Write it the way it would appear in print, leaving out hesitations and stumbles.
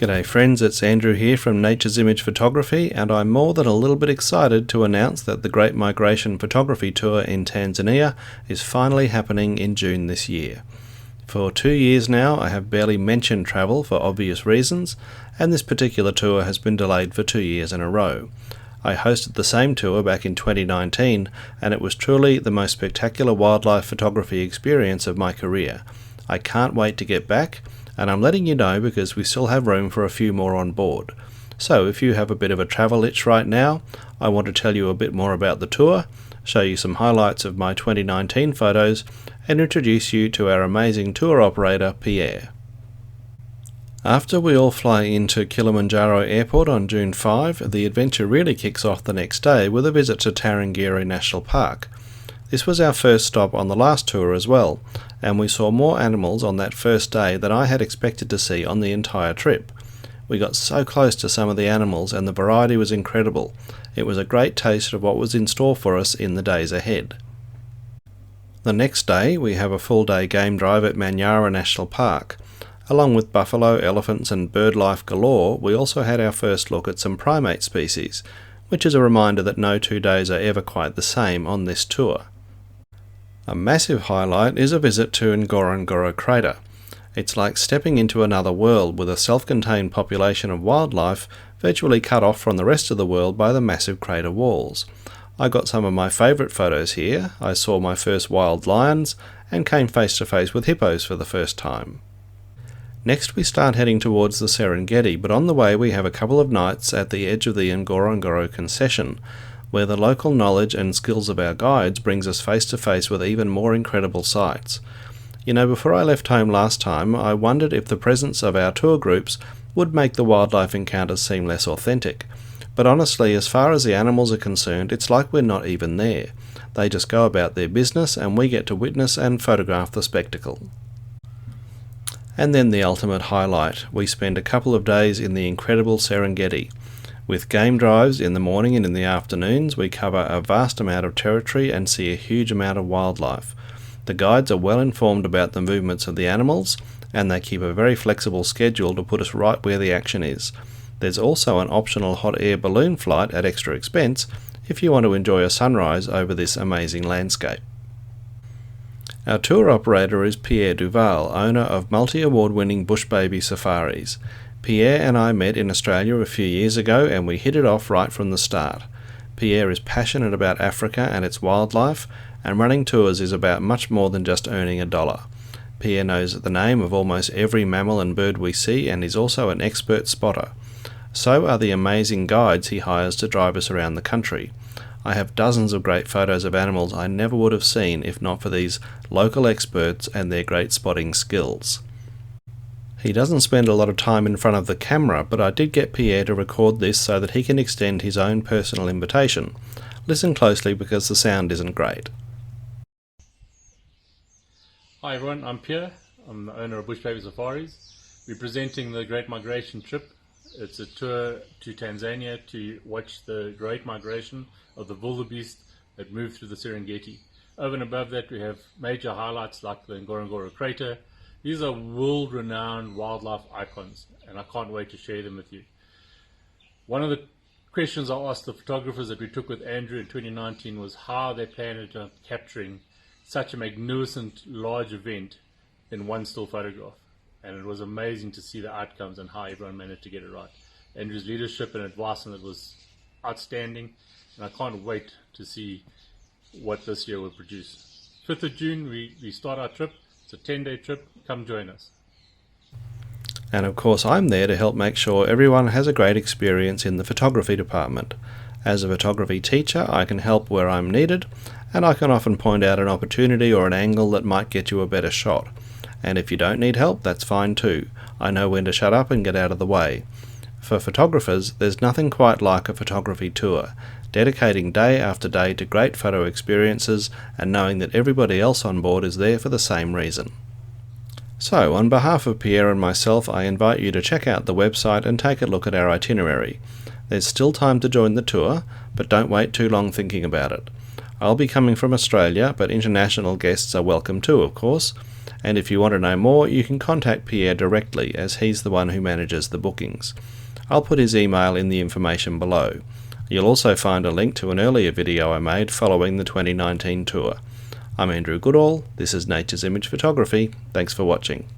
G'day friends, it's Andrew here from Nature's Image Photography, and I'm more than a little bit excited to announce that the Great Migration Photography Tour in Tanzania is finally happening in June this year. For 2 years now I have barely mentioned travel for obvious reasons, and this particular tour has been delayed for 2 years in a row. I hosted the same tour back in 2019, and it was truly the most spectacular wildlife photography experience of my career. I can't wait to get back, and I'm letting you know because we still have room for a few more on board. So if you have a bit of a travel itch right now, I want to tell you a bit more about the tour, show you some highlights of my 2019 photos, and introduce you to our amazing tour operator, Pierre. After we all fly into Kilimanjaro Airport on June 5, the adventure really kicks off the next day with a visit to Ngorongoro National Park. This was our first stop on the last tour as well, and we saw more animals on that first day than I had expected to see on the entire trip. We got so close to some of the animals and the variety was incredible. It was a great taste of what was in store for us in the days ahead. The next day we have a full day game drive at Manyara National Park. Along with buffalo, elephants and bird life galore, we also had our first look at some primate species, which is a reminder that no 2 days are ever quite the same on this tour. A massive highlight is a visit to Ngorongoro Crater. It's like stepping into another world with a self-contained population of wildlife virtually cut off from the rest of the world by the massive crater walls. I got some of my favourite photos here. I saw my first wild lions and came face to face with hippos for the first time. Next we start heading towards the Serengeti, but on the way we have a couple of nights at the edge of the Ngorongoro concession, where the local knowledge and skills of our guides brings us face to face with even more incredible sights. You know, before I left home last time, I wondered if the presence of our tour groups would make the wildlife encounters seem less authentic. But honestly, as far as the animals are concerned, it's like we're not even there. They just go about their business and we get to witness and photograph the spectacle. And then the ultimate highlight. We spend a couple of days in the incredible Serengeti. With game drives in the morning and in the afternoons, we cover a vast amount of territory and see a huge amount of wildlife. The guides are well informed about the movements of the animals, and they keep a very flexible schedule to put us right where the action is. There's also an optional hot air balloon flight at extra expense if you want to enjoy a sunrise over this amazing landscape. Our tour operator is Pierre Duval, owner of multi-award-winning Bush Baby Safaris. Pierre and I met in Australia a few years ago and we hit it off right from the start. Pierre is passionate about Africa and its wildlife, and running tours is about much more than just earning $1. Pierre knows the name of almost every mammal and bird we see and is also an expert spotter. So are the amazing guides he hires to drive us around the country. I have dozens of great photos of animals I never would have seen if not for these local experts and their great spotting skills. He doesn't spend a lot of time in front of the camera, but I did get Pierre to record this so that he can extend his own personal invitation. Listen closely because the sound isn't great. Hi everyone, I'm Pierre. I'm the owner of Bush Baby Safaris. We're presenting the Great Migration trip. It's a tour to Tanzania to watch the great migration of the wildebeest that move through the Serengeti. Over and above that we have major highlights like the Ngorongoro Crater. These are world-renowned wildlife icons, and I can't wait to share them with you. One of the questions I asked the photographers that we took with Andrew in 2019 was how they planned on capturing such a magnificent, large event in one still photograph. And it was amazing to see the outcomes and how everyone managed to get it right. Andrew's leadership and advice on it was outstanding, and I can't wait to see what this year will produce. 5th of June, we start our trip. It's a 10-day trip. Come join us. And of course I'm there to help make sure everyone has a great experience in the photography department. As a photography teacher, I can help where I'm needed, and I can often point out an opportunity or an angle that might get you a better shot. And if you don't need help, that's fine too. I know when to shut up and get out of the way. For photographers, there's nothing quite like a photography tour, dedicating day after day to great photo experiences and knowing that everybody else on board is there for the same reason. So, on behalf of Pierre and myself, I invite you to check out the website and take a look at our itinerary. There's still time to join the tour, but don't wait too long thinking about it. I'll be coming from Australia, but international guests are welcome too, of course. and if you want to know more, you can contact Pierre directly, as he's the one who manages the bookings. I'll put his email in the information below. You'll also find a link to an earlier video I made following the 2019 tour. I'm Andrew Goodall, this is Nature's Image Photography. Thanks for watching.